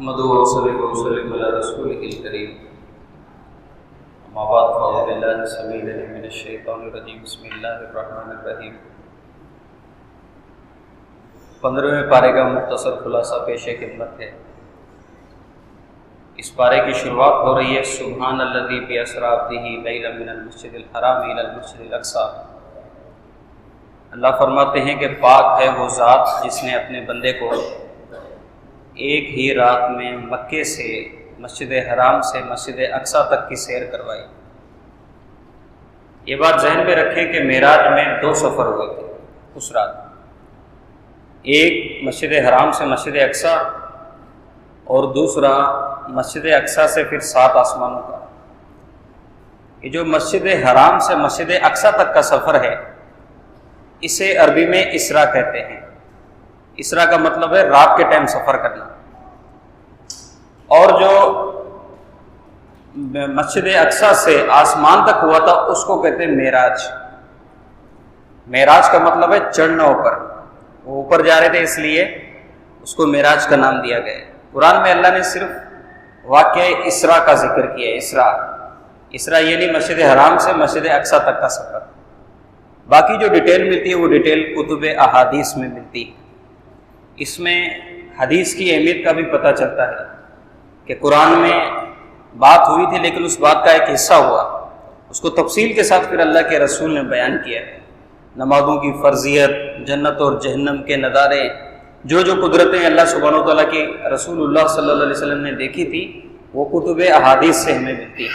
احمدہ وصلی وسلم علی رسولہ الکریم، اما بعد فاعوذ باللہ السمیع العلیم من الشیطان الرجیم، بسم اللہ الرحمن الرحیم۔ 15ویں پارے کا مختصر خلاصہ پیش خدمت ہے۔ اس پارے کی شروعات ہو رہی ہے سبحان الذی باسری بعبدہ لیلا من المسجد الحرام الی المسجد الاقصی۔ اللہ فرماتے ہیں کہ پاک ہے وہ ذات جس نے اپنے بندے کو ایک ہی رات میں مکے سے مسجد حرام سے مسجد اقصی تک کی سیر کروائی۔ یہ بات ذہن میں رکھیں کہ معراج میں 2 سفر ہوئے تھے اس رات، ایک مسجد حرام سے مسجد اقصی اور دوسرا مسجد اقصی سے پھر 7 آسمانوں کا۔ یہ جو مسجد حرام سے مسجد اقصی تک کا سفر ہے اسے عربی میں اسراء کہتے ہیں۔ اسراء کا مطلب ہے رات کے ٹائم سفر کرنا، اور جو مسجد اقصی سے آسمان تک ہوا تھا اس کو کہتے ہیں معراج۔ معراج کا مطلب ہے چڑھنا اوپر، وہ اوپر جا رہے تھے اس لیے اس کو معراج کا نام دیا گیا ہے۔ قرآن میں اللہ نے صرف واقعہ اسراء کا ذکر کیا ہے۔ اسراء یعنی مسجد حرام سے مسجد اقصی تک کا سفر۔ باقی جو ڈیٹیل ملتی ہے وہ ڈیٹیل کتب احادیث میں ملتی ہے۔ اس میں حدیث کی اہمیت کا بھی پتہ چلتا ہے کہ قرآن میں بات ہوئی تھی لیکن اس بات کا ایک حصہ ہوا، اس کو تفصیل کے ساتھ پھر اللہ کے رسول نے بیان کیا ہے۔ نمازوں کی فرضیت، جنت اور جہنم کے نظارے، جو قدرتیں اللہ سبحانہ و تعالیٰ کی رسول اللہ صلی اللہ علیہ وسلم نے دیکھی تھی وہ کتب احادیث سے ہمیں ملتی ہے۔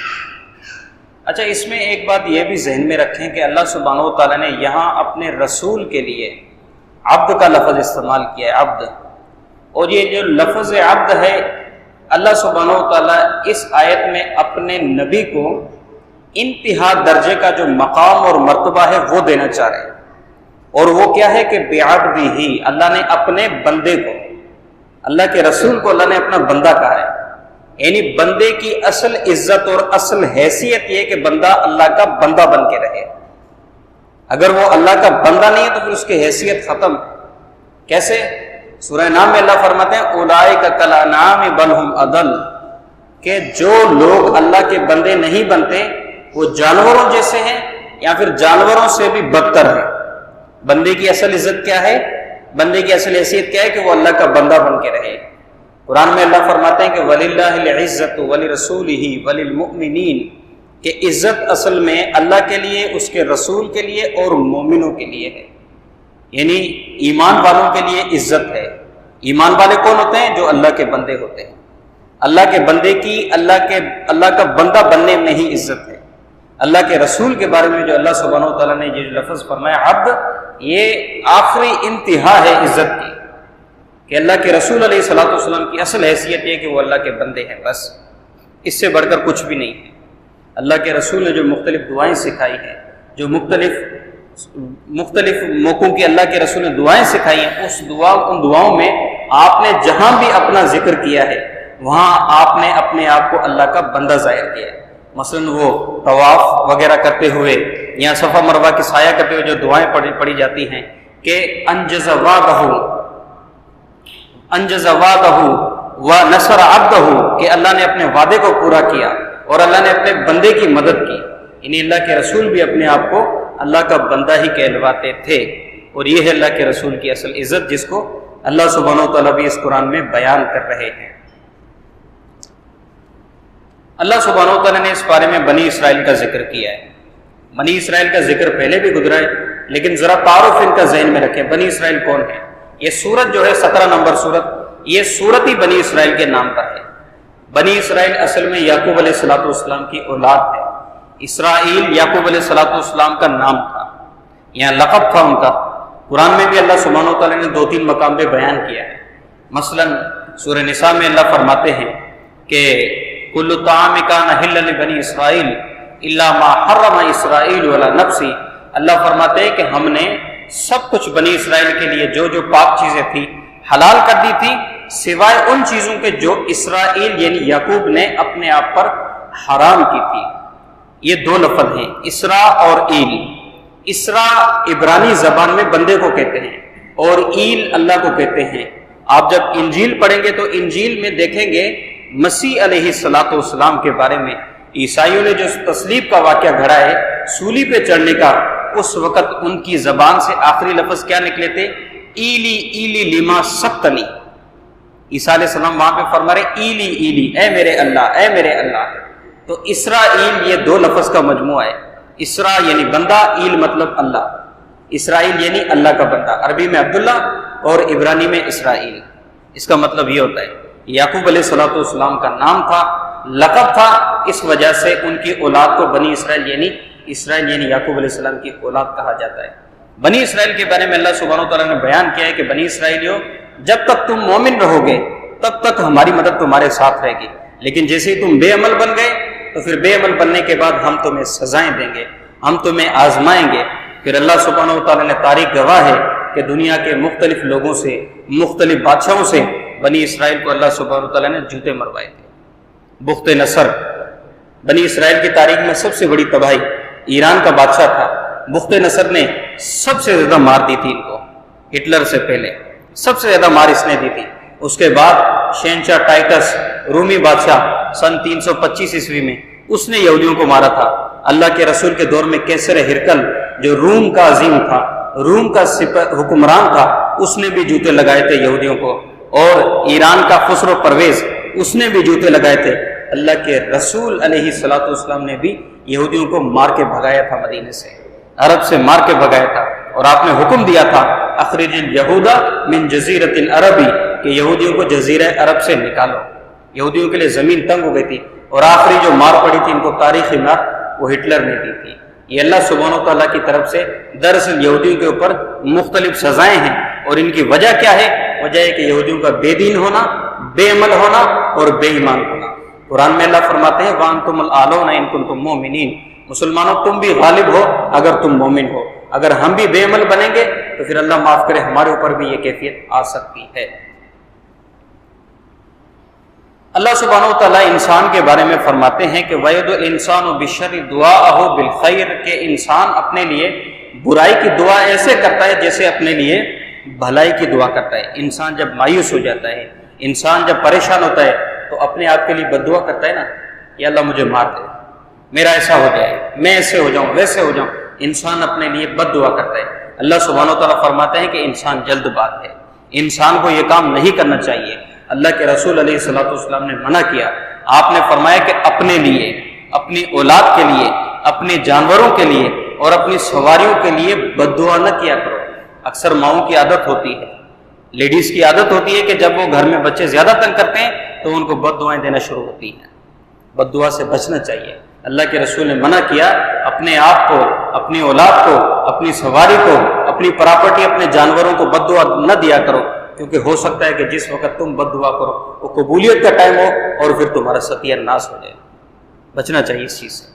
اچھا، اس میں ایک بات یہ بھی ذہن میں رکھیں کہ اللہ سبحانہ و تعالیٰ نے یہاں اپنے رسول کے لیے عبد کا لفظ استعمال کیا ہے، عبد۔ اور یہ جو لفظ عبد ہے اللہ سبحانہ و تعالیٰ اس آیت میں اپنے نبی کو انتہا درجے کا جو مقام اور مرتبہ ہے وہ دینا چاہ رہے ہیں، اور وہ کیا ہے کہ بعبدہ، اللہ نے اپنے بندے کو، اللہ کے رسول کو اللہ نے اپنا بندہ کہا ہے۔ یعنی بندے کی اصل عزت اور اصل حیثیت یہ کہ بندہ اللہ کا بندہ بن کے رہے۔ اگر وہ اللہ کا بندہ نہیں ہے تو پھر اس کی حیثیت ختم۔ کیسے؟ سورہ نام میں اللہ فرماتے ہیں اولئک کالانعام بل ھم اضل، کہ جو لوگ اللہ کے بندے نہیں بنتے وہ جانوروں جیسے ہیں یا پھر جانوروں سے بھی بدتر ہیں۔ بندے کی اصل عزت کیا ہے؟ بندے کی اصل حیثیت کیا ہے کہ وہ اللہ کا بندہ بن کے رہے۔ قرآن میں اللہ فرماتے ہیں کہ وَلِلَّهِ الْعِزَّةُ وَلِرَسُولِهِ وَلِلْمُؤْمِنِينَ، کہ عزت اصل میں اللہ کے لیے، اس کے رسول کے لیے اور مومنوں کے لیے ہے۔ یعنی ایمان والوں کے لیے عزت ہے۔ ایمان والے کون ہوتے ہیں؟ جو اللہ کے بندے ہوتے ہیں۔ اللہ کے بندے کی اللہ کا بندہ بننے میں ہی عزت ہے۔ اللہ کے رسول کے بارے میں جو اللہ سبحانہ و تعالیٰ نے یہ لفظ فرمایا عبد، یہ آخری انتہا ہے عزت کی، کہ اللہ کے رسول علیہ الصلوۃ والسلام کی اصل حیثیت یہ کہ وہ اللہ کے بندے ہیں، بس اس سے بڑھ کر کچھ بھی نہیں ہے۔ اللہ کے رسول نے جو مختلف دعائیں سکھائی ہیں، جو مختلف موقعوں کی اللہ کے رسول نے دعائیں سکھائی ہیں، ان دعاؤں میں آپ نے جہاں بھی اپنا ذکر کیا ہے وہاں آپ نے اپنے آپ کو اللہ کا بندہ ظاہر کیا ہے۔ مثلا وہ طواف وغیرہ کرتے ہوئے یا صفا مروہ کی سایہ کرتے ہوئے جو دعائیں پڑھی جاتی ہیں کہ انجز وعدہ ونصر عبدہ، کہ اللہ نے اپنے وعدے کو پورا کیا اور اللہ نے اپنے بندے کی مدد کی۔ یعنی اللہ کے رسول بھی اپنے آپ کو اللہ کا بندہ ہی کہلواتے تھے، اور یہ ہے اللہ کے رسول کی اصل عزت جس کو اللہ سبحانہ و تعالیٰ بھی اس قرآن میں بیان کر رہے ہیں۔ اللہ سبحانہ و تعالیٰ نے اس بارے میں بنی اسرائیل کا ذکر کیا ہے۔ بنی اسرائیل کا ذکر پہلے بھی گزرا ہے لیکن ذرا تعارف ان کا ذہن میں رکھیں۔ بنی اسرائیل کون ہے؟ یہ سورت جو ہے 17 نمبر سورت، یہ سورت ہی بنی اسرائیل کے نام پر ہے۔ بنی اسرائیل اصل میں یعقوب علیہ الصلوۃ والسلام کی اولاد ہے۔ اسرائیل یعقوب علیہ الصلوۃ والسلام کا نام تھا یا لقب تھا ان کا۔ قرآن میں بھی اللہ سبحانہ و تعالیٰ نے 2-3 مقام پہ بیان کیا ہے۔ مثلا سورہ نساء میں اللہ فرماتے ہیں کہ کل طعام کان حلا لبنی اسرائیل الا ما حرم اسرائیل علی نفسہ، اللہ فرماتے ہیں کہ ہم نے سب کچھ بنی اسرائیل کے لیے جو پاک چیزیں تھیں حلال کر دی تھی، سوائے ان چیزوں کے جو اسرائیل یعنی یعقوب نے اپنے آپ پر حرام کی تھی۔ یہ 2 لفظ ہیں، اسرا اور ایل۔ اسرا عبرانی زبان میں بندے کو کہتے ہیں اور ایل اللہ کو کہتے ہیں۔ آپ جب انجیل پڑھیں گے تو انجیل میں دیکھیں گے مسیح علیہ السلام کے بارے میں عیسائیوں نے جو تصلیب کا واقعہ گھڑا ہے، سولی پہ چڑھنے کا، اس وقت ان کی زبان سے آخری لفظ کیا نکلے تھے؟ ایلی ایلی لما سبتنی۔ عیسیٰ علیہ السلام وہاں پہ فرما رہے ایلی ایلی، اے میرے اللہ، اے میرے اللہ۔ تو اسرائیل یہ دو لفظ کا مجموعہ ہے، اسرا یعنی بندہ، ایل مطلب اللہ، اسرائیل یعنی اللہ کا بندہ، عربی میں عبداللہ اور عبرانی میں اسرائیل۔ اس کا مطلب یہ ہوتا ہے یعقوب علیہ السلام کا نام تھا، لقب تھا، اس وجہ سے ان کی اولاد کو بنی اسرائیل یعنی یعقوب علیہ السلام کی اولاد کہا جاتا ہے۔ بنی اسرائیل کے بارے میں اللہ سبحانہ و تعالیٰ نے بیان کیا ہے کہ بنی اسرائیلیوں، جب تک تم مومن رہو گے تب تک ہماری مدد تمہارے ساتھ رہے گی، لیکن جیسے ہی تم بے عمل بن گئے تو پھر بے عمل بننے کے بعد ہم تمہیں سزائیں دیں گے، ہم تمہیں آزمائیں گے۔ پھر اللہ سبحانہ و تعالیٰ نے تاریخ گواہ ہے کہ دنیا کے مختلف لوگوں سے، مختلف بادشاہوں سے بنی اسرائیل کو اللہ سبحانہ و تعالیٰ نے جوتے مروائے تھے۔ بخت نصر بنی اسرائیل کی تاریخ میں سب سے بڑی تباہی، ایران کا بادشاہ تھا، بخت نصر نے سب سے زیادہ مار دی تھی ان کو، ہٹلر سے پہلے سب سے زیادہ مار اس نے دی تھی۔ اس کے بعد شہنشاہ ٹائٹس رومی بادشاہ سن 325 عیسوی میں اس نے یہودیوں کو مارا تھا۔ اللہ کے رسول کے دور میں کیسر ہرقل جو روم کا عظیم تھا، روم کا حکمران تھا، اس نے بھی جوتے لگائے تھے یہودیوں کو، اور ایران کا خسرو پرویز اس نے بھی جوتے لگائے تھے۔ اللہ کے رسول علیہ السلام نے بھی یہودیوں کو مار کے بھگایا تھا، مدینے سے، عرب سے مار کے بھگایا تھا، اور آپ نے حکم دیا تھا اخرج الیہود من جزیرۃ العرب، کہ یہودیوں کو جزیرہ عرب سے نکالو۔ یہودیوں کے لیے زمین تنگ ہو گئی تھی، اور آخری جو مار پڑی تھی ان کو، تاریخی مار، وہ ہٹلر نے دی تھی۔ یہ اللہ سبحانہ و تعالیٰ کی طرف سے دراصل یہودیوں کے اوپر مختلف سزائیں ہیں، اور ان کی وجہ کیا ہے؟ وجہ ہے کہ یہودیوں کا بے دین ہونا، بے عمل ہونا اور بے ایمان ہونا۔ قرآن میں اللہ فرماتے ہیں وَأَنْتُمُ الْأَعْلَوْنَ إِن كُنتُم مُؤْمِنِينَ، مسلمانوں تم بھی غالب ہو اگر تم مومن ہو۔ اگر ہم بھی بے عمل بنیں گے تو پھر اللہ معاف کرے ہمارے اوپر بھی یہ کیفیت آ سکتی ہے۔ اللہ سبحانہ و تعالیٰ انسان کے بارے میں فرماتے ہیں کہ وَيَدْعُ الْإِنسَانُ بِالشَّرِّ دُعَاءَهُ بِالْخَيْرِ، کہ انسان اپنے لیے برائی کی دعا ایسے کرتا ہے جیسے اپنے لیے بھلائی کی دعا کرتا ہے۔ انسان جب مایوس ہو جاتا ہے، انسان جب پریشان ہوتا ہے تو اپنے آپ کے لیے بد دعا کرتا ہے نا، یا اللہ مجھے مار دے، میرا ایسا ہو جائے، میں ایسے ہو جاؤں، ویسے ہو جاؤں، انسان اپنے لیے بد دعا کرتا ہے۔ اللہ سبحانہ و تعالیٰ فرماتے ہیں کہ انسان جلد باز ہے، انسان کو یہ کام نہیں کرنا چاہیے۔ اللہ کے رسول علیہ السلام نے منع کیا، آپ نے فرمایا کہ اپنے لیے، اپنی اولاد کے لیے، اپنے جانوروں کے لیے اور اپنی سواریوں کے لیے بد دعا نہ کیا کرو۔ اکثر ماؤں کی عادت ہوتی ہے، لیڈیز کی عادت ہوتی ہے کہ جب وہ گھر میں بچے زیادہ تنگ کرتے ہیں تو ان کو بد دعائیں دینا شروع ہوتی ہیں۔ بد دعا سے بچنا چاہیے۔ اللہ کے رسول نے منع کیا، اپنے آپ کو، اپنی اولاد کو، اپنی سواری کو، اپنی پراپرٹی، اپنے جانوروں کو بد دعا نہ دیا کرو، کیونکہ ہو سکتا ہے کہ جس وقت تم بد دعا کرو وہ قبولیت کا ٹائم ہو اور پھر تمہارا ستیہ ناس ہو جائے۔ بچنا چاہیے اس چیز سے۔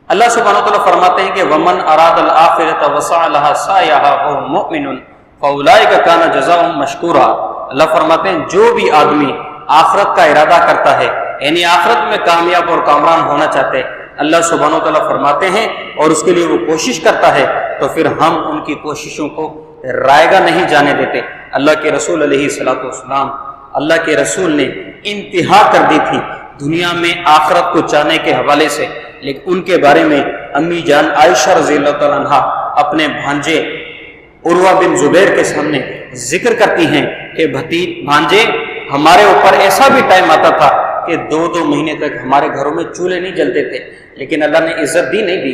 اللہ سبحانہ وتعالیٰ فرماتے ہیں کہ وَمَنْ أَرَادَ الْآخِرَةَ وَسَعَ لَهَا سَعْيَهَا وَهُوَ مُؤْمِنٌ فَأُولَٰئِكَ كَانَ جَزَاؤُهُم مَشْكُورًا۔ اللہ فرماتے ہیں جو بھی آدمی آخرت کا ارادہ کرتا ہے، یعنی آخرت میں کامیاب اور کامران ہونا چاہتے ہیں، اللہ سبحانہ وتعالیٰ فرماتے ہیں، اور اس کے لیے وہ کوشش کرتا ہے تو پھر ہم ان کی کوششوں کو رائگاں نہیں جانے دیتے۔ اللہ کے رسول علیہ السلام، اللہ کے رسول نے انتہا کر دی تھی دنیا میں آخرت کو چاہنے کے حوالے سے، لیکن ان کے بارے میں امی جان عائشہ رضی اللہ تعالیٰ عنہ اپنے بھانجے عروہ بن زبیر کے سامنے ذکر کرتی ہیں کہ بھانجے، ہمارے اوپر ایسا بھی ٹائم آتا تھا کہ 2 مہینے تک ہمارے گھروں میں چولہے نہیں جلتے تھے، لیکن اللہ نے عزت دی نہیں دی۔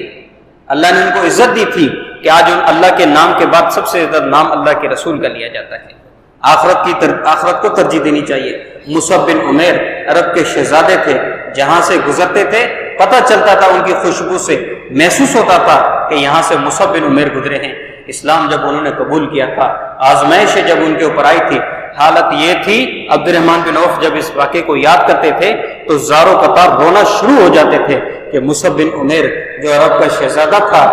اللہ نے ان کو عزت دی تھی کہ آج ان اللہ کے نام کے بعد سب سے زیادہ نام اللہ کے رسول کا لیا جاتا ہے۔ آخرت کو ترجیح دینی چاہیے۔ مصعب بن عمیر عرب کے شہزادے تھے، جہاں سے گزرتے تھے پتہ چلتا تھا، ان کی خوشبو سے محسوس ہوتا تھا کہ یہاں سے مصعب بن عمیر گزرے ہیں۔ اسلام جب انہوں نے قبول کیا تھا، آزمائشیں جب ان کے اوپر آئی تھی، حالت یہ تھی، عبدالرحمن بن عوف جب اس واقعے کو یاد کرتے تھے تو زاروں قطار رونا شروع ہو جاتے تھے کہ مصعب بن عمیر جو عرب کا شہزادہ تھا،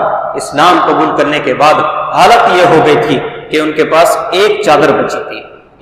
اسلام قبول کرنے کے بعد حالت یہ ہو گئی تھی کہ ان کے پاس ایک چادر بچی تھی،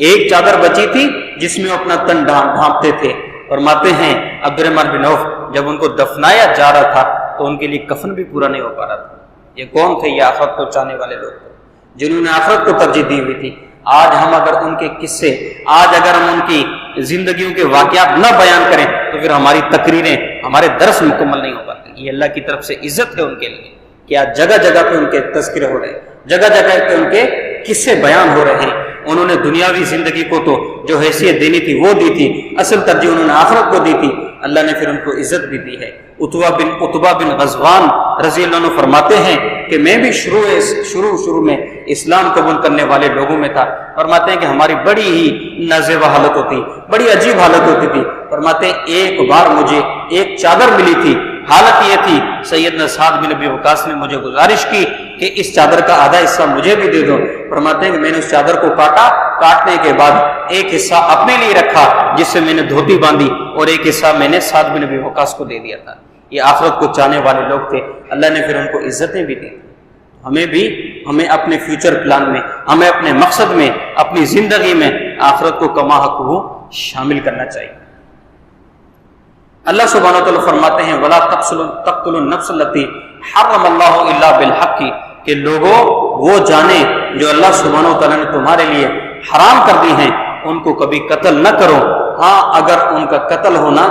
ایک چادر بچی تھی جس میں وہ اپنا تن ڈھانپتے تھے۔ فرماتے ہیں عبدالرحمن بن عوف جب ان کو دفنایا جا رہا تھا تو ان کے لیے کفن بھی پورا نہیں ہو پا رہا تھا۔ یہ کون تھے؟ یہ آخرت کو چاہنے والے لوگ تھے، جنہوں نے آخرت کو ترجیح دی ہوئی تھی۔ آج ہم اگر ان کے قصے، آج اگر ہم ان کی زندگیوں کے واقعات نہ بیان کریں تو پھر ہماری تقریریں، ہمارے درس مکمل نہیں ہو پاتے۔ یہ اللہ کی طرف سے عزت ہے ان کے لیے کہ آج جگہ جگہ پہ ان کے تذکرے ہو رہے ہیں، جگہ جگہ پہ ان کے قصے بیان ہو رہے ہیں۔ انہوں نے دنیاوی زندگی کو تو جو حیثیت دینی تھی وہ دی تھی، اصل ترجیح انہوں نے آخرت کو دی تھی، اللہ نے پھر ان کو عزت بھی دی ہے۔ عتبہ بن غزوان رضی اللہ عنہ فرماتے ہیں کہ میں بھی شروع میں اسلام قبول کرنے والے لوگوں میں تھا۔ فرماتے ہیں کہ ہماری بڑی ہی نازیبہ حالت ہوتی، بڑی عجیب حالت ہوتی تھی۔ فرماتے ہیں ایک بار مجھے ایک چادر ملی تھی، حالت یہ تھی سیدنا سعد بن ابی وقاص نے مجھے گزارش کی کہ اس چادر کا آدھا حصہ مجھے بھی دے دو۔ فرماتے ہیں کہ میں نے اس چادر کو کاٹا، کاٹنے کے بعد ایک حصہ اپنے لیے رکھا جس سے میں نے دھوتی باندھی، اور ایک حصہ میں نے سعد بن ابی وقاص کو دے دیا تھا۔ یہ آخرت کو چاہنے والے لوگ تھے، اللہ نے پھر ان کو عزتیں بھی دی۔ ہمیں اپنے فیوچر پلان میں، ہمیں اپنے مقصد میں، اپنی زندگی میں آخرت کو کما حقہ شامل کرنا چاہیے۔ اللہ سبحانہ وتعالی فرماتے ہیں وَلَا تَقْتُلُوا النَّفْسَ الَّتِي حَرَّمَ اللَّهُ إِلَّا بِالْحَقِّ، کہ لوگوں وہ جانیں جو اللہ سبحانہ وتعالی نے تمہارے لیے حرام کر دی ہیں ان کو کبھی قتل نہ کرو، ہاں اگر ان کا قتل ہونا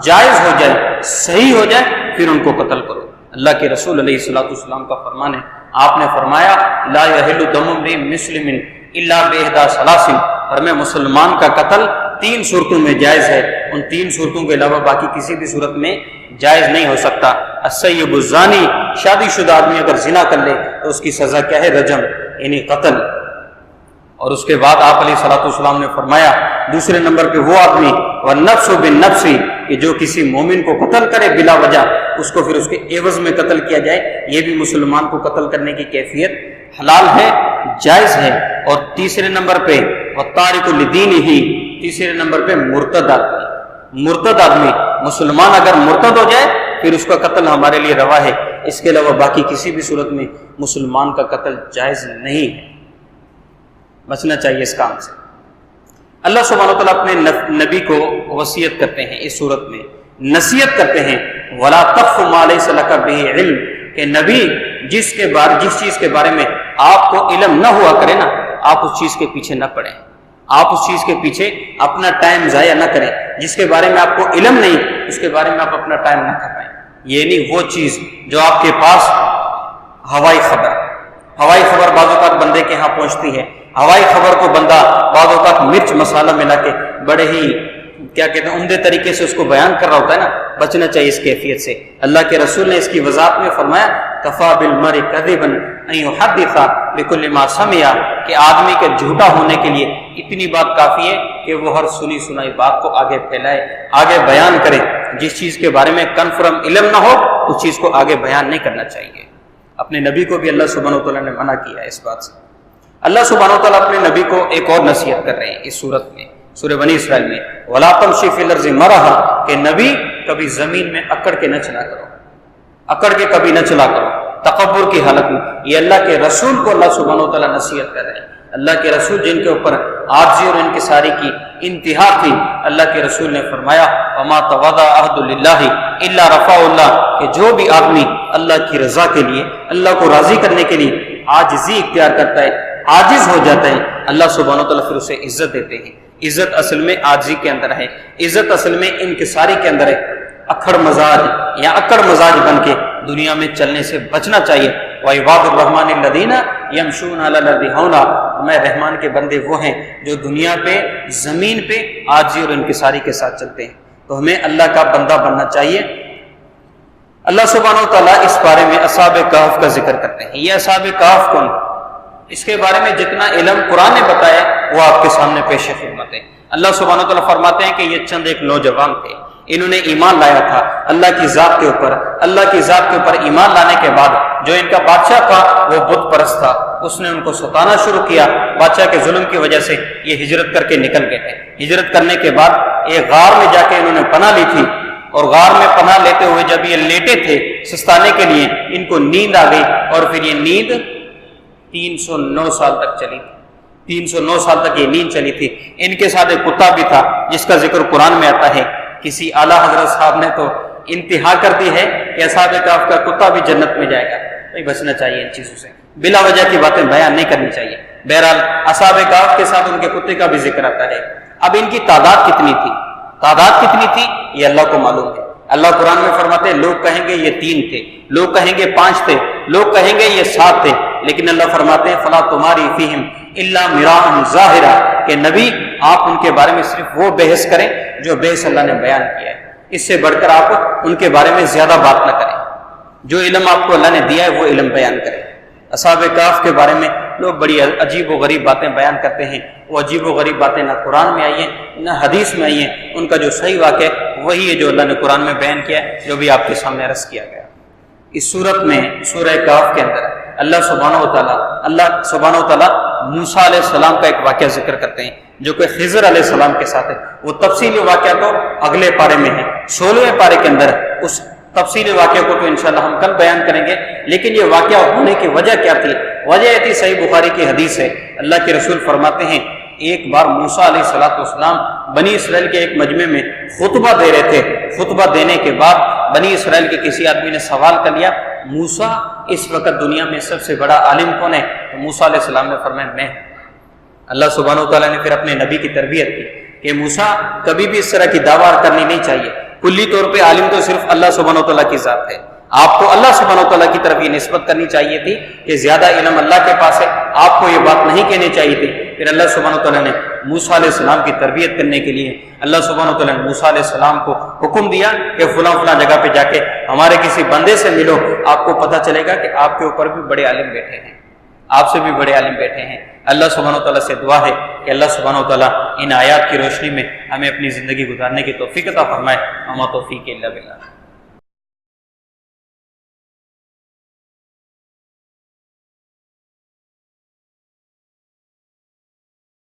جائز ہو جائے، صحیح ہو جائے، پھر ان کو قتل کرو۔ اللہ کے رسول علیہ الصلوۃ والسلام کا فرمان ہے، آپ نے فرمایا لا يحل دم امرئ مسلم الا باحدى ثلاث، فرمایا مسلمان کا قتل 3 صورتوں میں جائز ہے، ان 3 صورتوں کے علاوہ باقی کسی بھی صورت میں جائز نہیں ہو سکتا۔ السیب الزانی، شادی شدہ آدمی اگر زنا کر لے تو اس کی سزا کیا ہے؟ رجم، یعنی قتل۔ اور اس کے بعد آپ علیہ الصلوۃ والسلام نے فرمایا دوسرے نمبر پہ وہ آدمی والنفس بالنفس، کہ جو کسی مومن کو قتل کرے بلا وجہ، اس کو پھر اس کے عوض میں قتل کیا جائے، یہ بھی مسلمان کو قتل کرنے کی کیفیت حلال ہے، جائز ہے۔ اور تیسرے نمبر پہ والتارک لدینہ، تیسرے نمبر پہ مرتد آدمی، مسلمان اگر مرتد ہو جائے پھر اس کا قتل ہمارے لیے روا ہے، اس کے علاوہ باقی کسی بھی صورت میں مسلمان کا قتل جائز نہیں ہے، بچنا چاہیے اس کام سے۔ اللہ سبحانہ وتعالیٰ اپنے نبی کو وصیت کرتے ہیں، اس صورت میں نصیحت کرتے ہیں وَلَا تَقْفُ مَا لَيْسَ لَكَ بِهِ عِلْمٌ، کہ نبی جس چیز کے بارے میں آپ کو علم نہ ہوا کرے نا، آپ اس چیز کے پیچھے نہ پڑیں، آپ اس چیز کے پیچھے اپنا ٹائم ضائع نہ کریں، جس کے بارے میں آپ کو علم نہیں اس کے بارے میں آپ اپنا ٹائم نہ کھپائیں۔ یہ نہیں وہ چیز جو آپ کے پاس ہوائی خبر بعض اوقات بندے کے ہاں پہنچتی ہے، ہوائی خبر کو بندہ بعض اوقات مرچ مسالہ ملا کے بڑے ہی کیا کہتے ہیں عمدے طریقے سے اس کو بیان کر رہا ہوتا ہے نا، بچنا چاہیے اس کیفیت سے۔ اللہ کے رسول نے اس کی وضاحت میں فرمایا کفا بالمرء کذبا ان یحدث بکل ما سمع، کہ آدمی کے جھوٹا ہونے کے لیے اتنی بات کافی ہے کہ وہ ہر سنی سنائی بات کو آگے پھیلائے، آگے بیان کرے۔ جس چیز کے بارے میں کنفرم علم نہ ہو اس چیز کو آگے بیان نہیں کرنا چاہیے۔ اپنے نبی کو بھی اللہ سبحانہ وتعالیٰ نے منع کیا ہے اس بات سے۔ اللہ سبحانہ وتعالیٰ اپنے نبی کو ایک اور نصیحت کر رہے ہیں اس صورت میں، سورہ بنی اسرائیل میں وَلَا تَمْشِ فِي الْأَرْضِ مَرَحًا، کہ نبی کبھی زمین میں اکڑ کے نہ چلا کرو، اکڑ کے کبھی نہ چلا کرو تکبر کی حالت میں۔ یہ اللہ کے رسول کو اللہ سبحانہ وتعالیٰ نصیحت کر رہے ہیں۔ اللہ کے رسول جن کے اوپر عاجزی اور انکساری کی انتہا تھی، اللہ کے رسول نے فرمایا وَمَا تَوَضَعَ عَهْدٌ لِلَّهِ إِلَّا رَفَعَهُ اللَّهُ، کہ جو بھی آدمی اللہ کی رضا کے لیے، اللہ کو راضی کرنے کے لیے عاجزی اختیار کرتا ہے، عاجز ہو جاتا ہے، اللہ سبحانہ وتعالیٰ پھر اسے عزت دیتے ہیں۔ عزت اصل میں عاجزی کے اندر ہے، عزت اصل میں انکساری کے اندر ہے۔ اکڑ مزاج یا اکڑ مزاج بن کے دنیا میں چلنے سے بچنا چاہیے۔ وَعِبَادُ الرَّحْمَنِ الَّذِينَ يَمْشُونَ عَلَى الْأَرْضِ هَوْنًا، میں رحمان کے بندے وہ ہیں جو دنیا پہ، زمین پہ عاجزی اور انکساری کے ساتھ چلتے ہیں۔ تو ہمیں اللہ کا بندہ بننا چاہیے۔ اللہ سبحانہ وتعالیٰ اس بارے میں اصحاب کہف کا ذکر کرتے ہیں۔ یہ اصحاب کہف کون؟ اس کے بارے میں جتنا علم قرآن نے بتایا وہ آپ کے سامنے پیش خدمت ہے۔ اللہ سبحانہ وتعالیٰ فرماتے ہیں کہ یہ چند ایک نوجوان تھے، انہوں نے ایمان لایا تھا اللہ کی ذات کے اوپر۔ اللہ کی ذات کے اوپر ایمان لانے کے بعد جو ان کا بادشاہ تھا وہ بت پرست تھا، اس نے ان کو ستانا شروع کیا۔ بادشاہ کے ظلم کی وجہ سے یہ ہجرت کر کے نکل گئے تھے۔ ہجرت کرنے کے بعد ایک غار میں جا کے انہوں نے پناہ لی تھی، اور غار میں پناہ لیتے ہوئے جب یہ لیٹے تھے سستانے کے لیے، ان کو نیند آ گئی، اور پھر یہ نیند 309 سال تک چلی تھی۔ 309 سال تک یہ نیند چلی تھی۔ ان کے ساتھ ایک کتا بھی تھا جس کا ذکر قرآن میں آتا ہے۔ کسی اعلیٰ حضرت صاحب نے تو انتہا کر دی ہے کہ اصحاب کہف کا کتا بھی جنت میں جائے گا۔ بھائی بچنا چاہیے ان چیزوں سے، بلا وجہ کی باتیں بیان نہیں کرنی چاہیے۔ بہرحال اصحاب کہف کے ساتھ ان کے کتے کا بھی ذکر آتا ہے۔ اب ان کی تعداد کتنی تھی، تعداد کتنی تھی یہ اللہ کو معلوم ہے۔ اللہ قرآن میں فرماتے ہیں لوگ کہیں گے یہ 3 تھے، لوگ کہیں گے 5 تھے، لوگ کہیں گے یہ 7 تھے، لیکن اللہ فرماتے ہیں فلا تماری فیہم الا مراء ظاہرا، کہ نبی آپ ان کے بارے میں صرف وہ بحث کریں جو بحث اللہ نے بیان کیا ہے، اس سے بڑھ کر آپ ان کے بارے میں زیادہ بات نہ کریں، جو علم آپ کو اللہ نے دیا ہے وہ علم بیان کریں۔ اصحاب کہف کے بارے میں لوگ بڑی عجیب و غریب باتیں بیان کرتے ہیں، وہ عجیب و غریب باتیں نہ قرآن میں آئی ہیں نہ حدیث میں آئی ہیں، ان کا جو صحیح واقعہ ہے وہی ہے جو اللہ نے قرآن میں بیان کیا ہے، جو بھی آپ کے سامنے عرض کیا گیا۔ اس صورت میں سورہ کہف کے اندر اللہ سبحانہ و تعالیٰ موسیٰ علیہ السلام کا ایک واقعہ ذکر کرتے ہیں جو کہ خضر علیہ السلام کے ساتھ ہے۔ وہ تفصیلی واقعہ تو اگلے پارے میں ہے، 16ویں پارے کے اندر اس تفصیلی واقعہ کو تو انشاءاللہ ہم کل بیان کریں گے، لیکن یہ واقعہ ہونے کی وجہ کیا تھی؟ وجہ یہ تھی، صحیح بخاری کی حدیث ہے، اللہ کے رسول فرماتے ہیں ایک بار موسیٰ علیہ السلام بنی اسرائیل کے ایک مجمع میں خطبہ دے رہے تھے۔ خطبہ دینے کے بعد بنی اسرائیل کے کسی آدمی نے سوال کر لیا موسیٰ اس وقت دنیا میں سب سے بڑا عالم کون ہے؟ تو موسیٰ علیہ السلام نے فرمایا میں۔ اللہ سبحانہ و تعالیٰ نے پھر اپنے نبی کی تربیت کی کہ موسیٰ کبھی بھی اس طرح کی دعویٰ کرنی نہیں چاہیے، کلی طور پہ عالم تو صرف اللہ سبحانہ و تعالیٰ کی ذات ہے، آپ کو اللہ سبحانہ و تعالیٰ کی طرف یہ نسبت کرنی چاہیے تھی کہ زیادہ علم اللہ کے پاس ہے، آپ کو یہ بات نہیں کہنی چاہیے تھی۔ پھر اللہ سبحانہ و تعالیٰ نے موسیٰ علیہ السلام کی تربیت کرنے کے لیے اللہ سبحانہ و تعالیٰ نے موسیٰ علیہ السلام کو حکم دیا کہ فلاں فلاں جگہ پہ جا کے ہمارے کسی بندے سے ملو، آپ کو پتہ چلے گا کہ آپ کے اوپر بھی بڑے عالم بیٹھے ہیں، آپ سے بھی بڑے عالم بیٹھے ہیں۔ اللہ سبحانہ و تعالیٰ سے دعا ہے کہ اللہ سبحانہ و تعالیٰ ان آیات کی روشنی میں ہمیں اپنی زندگی گزارنے کی توفیق عطا فرمائے۔ وما توفیق الا باللہ۔